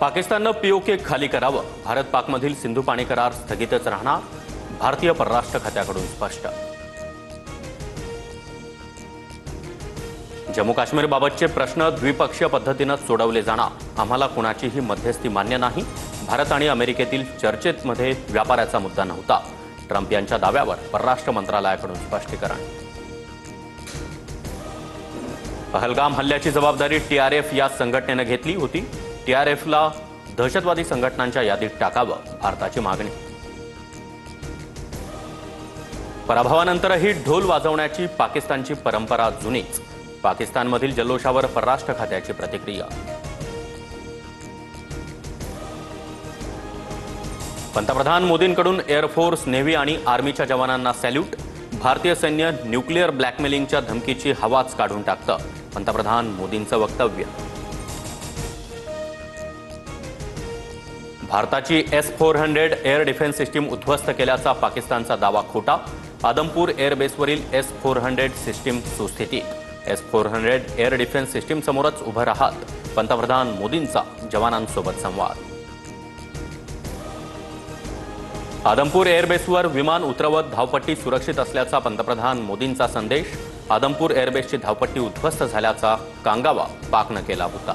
पाकिस्ताननं पीओके खाली करावं, भारत पाकमधील सिंधू पाणी करार स्थगितच राहणार, भारतीय परराष्ट्र खात्याकडून स्पष्ट. जम्मू काश्मीरबाबतचे प्रश्न द्विपक्षीय पद्धतीनं सोडवले जाणार, आम्हाला कुणाचीही मध्यस्थी मान्य नाही, भारत आणि अमेरिकेतील चर्चेमध्ये व्यापाराचा मुद्दा नव्हता, ट्रम्प यांच्या दाव्यावर परराष्ट्र मंत्रालयाकडून स्पष्टीकरण. पहलगाम हल्ल्याची जबाबदारी टीआरएफ या संघटनेनं घेतली होती, टीआरएफला दहशतवादी संघटनांच्या यादीत टाकावं, भारताची मागणी. पराभवानंतरही ढोल वाजवण्याची पाकिस्तानची परंपरा जुनीच, पाकिस्तानमधील जल्लोषावर परराष्ट्र खात्याची प्रतिक्रिया. पंतप्रधान मोदींकडून एअरफोर्स, नेव्ही आणि आर्मीच्या जवानांना सॅल्यूट, भारतीय सैन्य न्यूक्लिअर ब्लॅकमेलिंगच्या धमकीची हवाच काढून टाकतं, पंतप्रधान मोदींचं वक्तव्य. भारताची S-400 एअर डिफेन्स सिस्टीम उद्ध्वस्त केल्याचा पाकिस्तानचा दावा खोटा, आदमपूर एअरबेसवरील S-400 सिस्टीम सुस्थितीत, S-400 एअर डिफेन्स सिस्टीम समोरच उभं राहत पंतप्रधान मोदींचा जवानांसोबत संवाद. आदमपूर एअरबेसवर विमान उतरवत धावपट्टी सुरक्षित असल्याचा पंतप्रधान मोदींचा संदेश, आदमपूर एअरबेसची धावपट्टी उद्ध्वस्त झाल्याचा कांगावा पाकनं केला होता.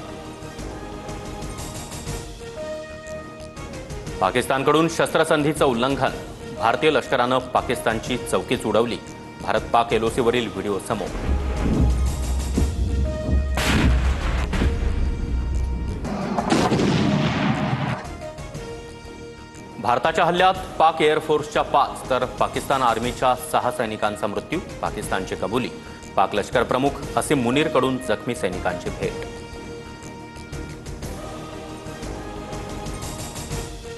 पाकिस्तानकडून शस्त्रसंधीचं उल्लंघन, भारतीय लष्करानं पाकिस्तानची चौकीच उडवली, भारत पाक एलओसीवरील व्हिडिओ समोर. भारताच्या हल्ल्यात पाक एअरफोर्सच्या 5 तर पाकिस्तान आर्मीच्या 6 सैनिकांचा मृत्यू, पाकिस्तानची कबुली, पाक लष्कर प्रमुख असीम मुनीरकडून जखमी सैनिकांची भेट.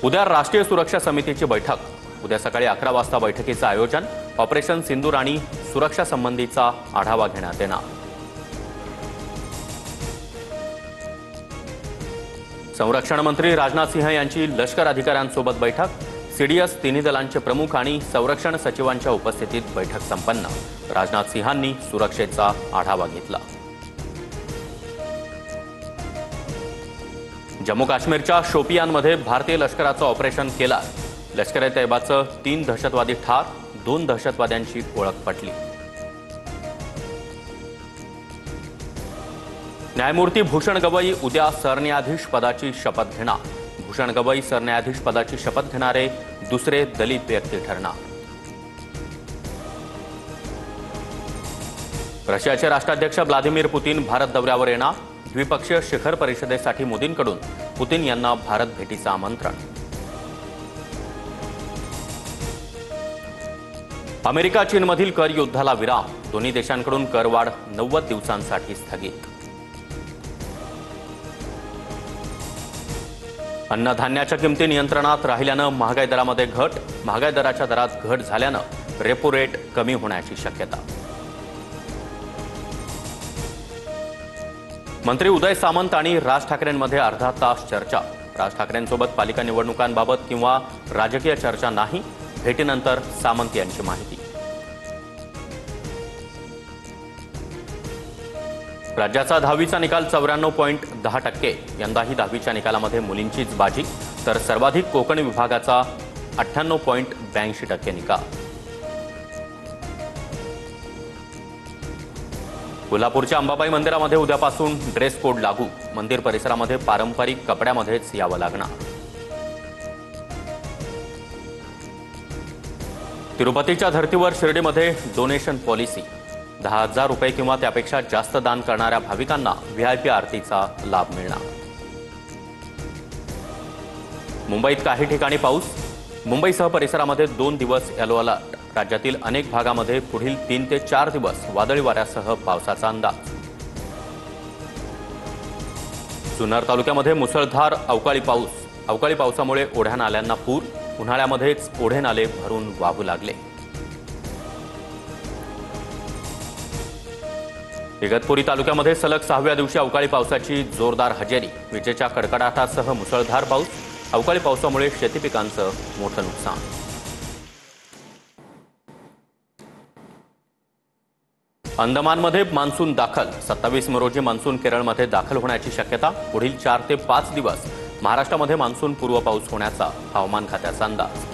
उद्या राष्ट्रीय सुरक्षा समितीची बैठक, उद्या सकाळी 11 वाजता बैठकीचं आयोजन, ऑपरेशन सिंदूर आणि सुरक्षा संबंधीचा आढावा घेण्यात येणार. संरक्षण मंत्री राजनाथ सिंह यांची लष्कर अधिकाऱ्यांसोबत बैठक, सीडीएस तिन्ही दलांचे प्रमुख आणि संरक्षण सचिवांच्या उपस्थितीत बैठक संपन्न, राजनाथ सिंहांनी सुरक्षेचा आढावा घेतला. जम्मू काश्मीरच्या शोपियानमध्ये भारतीय लष्कराचं ऑपरेशन केलं, लष्कर-ए-तैयबाचं 3 दहशतवादी ठार, 2 दहशतवाद्यांची ओळख पटली. न्यायमूर्ती भूषण गवई उद्या सरन्यायाधीश पदाची शपथ घेणार, भूषण गवई सरन्यायाधीश पदाची शपथ घेणारे दुसरे दलित व्यक्ती ठरणार. रशियाचे राष्ट्राध्यक्ष व्लादिमीर पुतीन भारत दौऱ्यावर येणार, द्विपक्षीय शिखर परिषदेसाठी मोदींकडून पुतीन यांना भारत भेटीचं आमंत्रण. अमेरिका चीनमधील कर युद्धाला विराम, दोन्ही देशांकडून करवाढ 90 दिवसांसाठी स्थगित. अन्नधान्याच्या किमती नियंत्रणात राहिल्यानं महागाई दरामध्ये घट, महागाई दराच्या दरात घट झाल्यानं रेपो रेट कमी होण्याची शक्यता. मंत्री उदय सामंत आणि राज ठाकरेंमध्ये अर्धा तास चर्चा, राज ठाकरेंसोबत पालिका निवडणुकांबाबत किंवा राजकीय चर्चा नाही, भेटीनंतर सामंत यांची माहिती. राज्याचा 10वीचा निकाल 94.10%, यंदाही 10वीच्या निकालामध्ये मुलींचीच बाजी, तर सर्वाधिक कोकण विभागाचा 98.82% निकाल. कोल्हापूरच्या अंबाबाई मंदिरामध्ये उद्यापासून ड्रेस कोड लागू, मंदिर परिसरामध्ये पारंपरिक कपड्यामध्येच यावं लागणार. तिरुपतीच्या धर्तीवर शिर्डीमध्ये डोनेशन पॉलिसी, 10,000 रुपये किंवा त्यापेक्षा जास्त दान करणाऱ्या भाविकांना व्हीआयपी आरतीचा लाभ मिळणार. मुंबईत काही ठिकाणी पाऊस, मुंबईसह परिसरामध्ये 2 दिवस येलो अलर्ट, राज्यातील अनेक भागामध्ये पुढील 3 ते 4 दिवस वादळी वाऱ्यासह पावसाचा अंदाज. जुन्नर तालुक्यामध्ये मुसळधार अवकाळी पाऊस, अवकाळी पावसामुळे ओढ्या नाल्यांना पूर, उन्हाळ्यामध्येच ओढे नाले भरून वाहू लागले. इगतपुरी तालुक्यामध्ये सलग 6व्या दिवशी अवकाळी पावसाची जोरदार हजेरी, विजेच्या कडकडाटासह मुसळधार पाऊस, अवकाळी पावसामुळे शेती पिकांचं मोठं नुकसान. अंदमानमध्ये मान्सून दाखल, 27 रोजी मान्सून केरळमध्ये दाखल होण्याची शक्यता, पुढील 4 ते 5 दिवस महाराष्ट्रामध्ये मान्सून पूर्व पाऊस होण्याचा हवामान खात्याचा अंदाज.